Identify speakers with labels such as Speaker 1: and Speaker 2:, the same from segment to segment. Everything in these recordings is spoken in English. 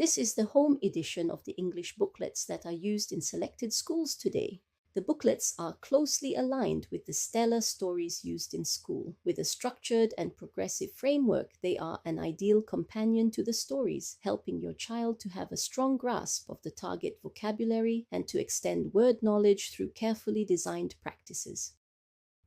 Speaker 1: This is the home edition of the English booklets that are used in selected schools today. The booklets are closely aligned with the stellar stories used in school. With a structured and progressive framework, they are an ideal companion to the stories, helping your child to have a strong grasp of the target vocabulary and to extend word knowledge through carefully designed practices.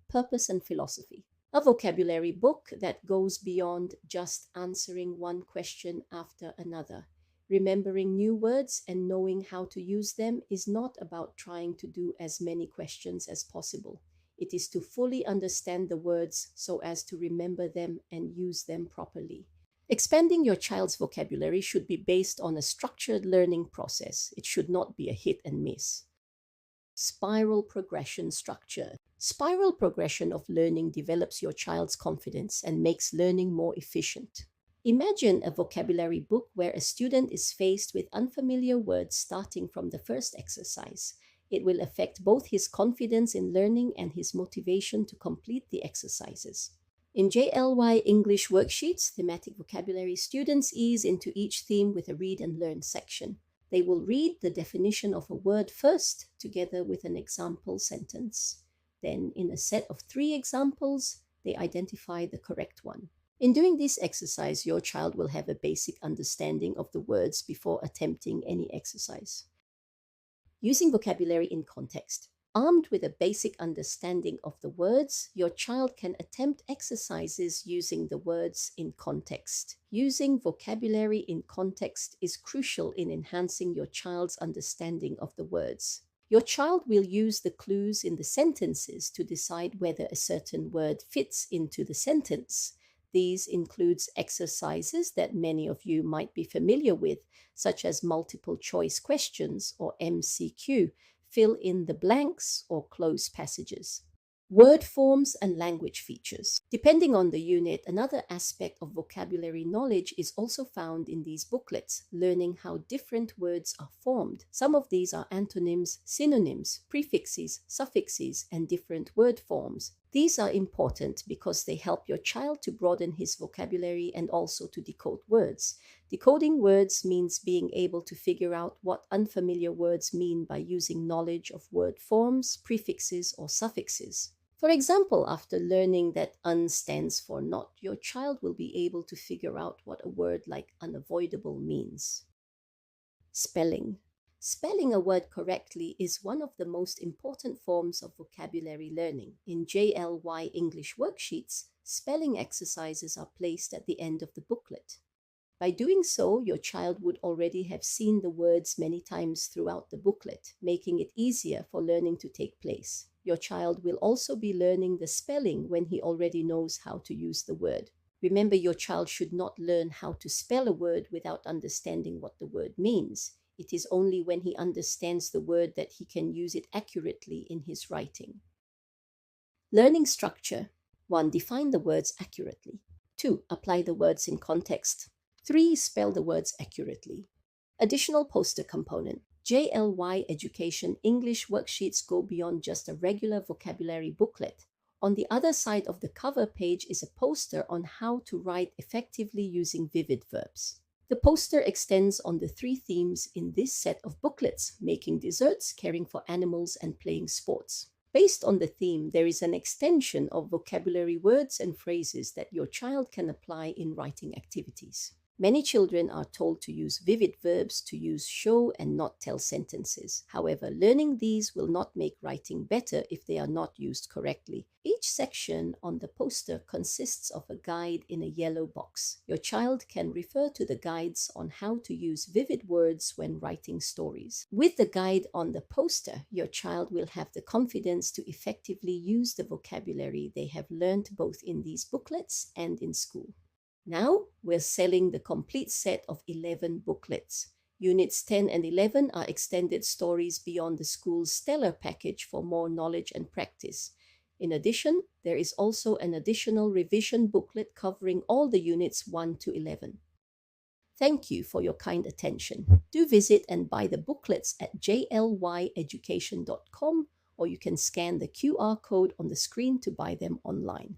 Speaker 1: Purpose and philosophy. A vocabulary book that goes beyond just answering one question after another. Remembering new words and knowing how to use them is not about trying to do as many questions as possible. It is to fully understand the words so as to remember them and use them properly. Expanding your child's vocabulary should be based on a structured learning process. It should not be a hit and miss. Spiral progression structure. Spiral progression of learning develops your child's confidence and makes learning more efficient. Imagine a vocabulary book where a student is faced with unfamiliar words starting from the first exercise. It will affect both his confidence in learning and his motivation to complete the exercises. In JLY English worksheets, thematic vocabulary, students ease into each theme with a read and learn section. They will read the definition of a word first, together with an example sentence. Then, in a set of 3 examples, they identify the correct one. In doing this exercise, your child will have a basic understanding of the words before attempting any exercise. Using vocabulary in context. Armed with a basic understanding of the words, your child can attempt exercises using the words in context. Using vocabulary in context is crucial in enhancing your child's understanding of the words. Your child will use the clues in the sentences to decide whether a certain word fits into the sentence. These includes exercises that many of you might be familiar with, such as multiple choice questions or MCQ, fill in the blanks or close passages. Word forms and language features. Depending on the unit, another aspect of vocabulary knowledge is also found in these booklets, learning how different words are formed. Some of these are antonyms, synonyms, prefixes, suffixes, and different word forms. These are important because they help your child to broaden his vocabulary and also to decode words. Decoding words means being able to figure out what unfamiliar words mean by using knowledge of word forms, prefixes, or suffixes. For example, after learning that un stands for not, your child will be able to figure out what a word like unavoidable means. Spelling. Spelling a word correctly is one of the most important forms of vocabulary learning. In JLY English worksheets, spelling exercises are placed at the end of the booklet. By doing so, your child would already have seen the words many times throughout the booklet, making it easier for learning to take place. Your child will also be learning the spelling when he already knows how to use the word. Remember, your child should not learn how to spell a word without understanding what the word means. It is only when he understands the word that he can use it accurately in his writing. Learning structure. 1. Define the words accurately. 2. Apply the words in context. 3. Spell the words accurately. Additional poster component. JLY Education English worksheets go beyond just a regular vocabulary booklet. On the other side of the cover page is a poster on how to write effectively using vivid verbs. The poster extends on the 3 themes in this set of booklets: making desserts, caring for animals, and playing sports. Based on the theme, there is an extension of vocabulary words and phrases that your child can apply in writing activities. Many children are told to use vivid verbs to use show and not tell sentences. However, learning these will not make writing better if they are not used correctly. Each section on the poster consists of a guide in a yellow box. Your child can refer to the guides on how to use vivid words when writing stories. With the guide on the poster, your child will have the confidence to effectively use the vocabulary they have learned both in these booklets and in school. Now, we're selling the complete set of 11 booklets. Units 10 and 11 are extended stories beyond the school's stellar package for more knowledge and practice. In addition, there is also an additional revision booklet covering all the units 1 to 11. Thank you for your kind attention. Do visit and buy the booklets at jlyeducation.com, or you can scan the QR code on the screen to buy them online.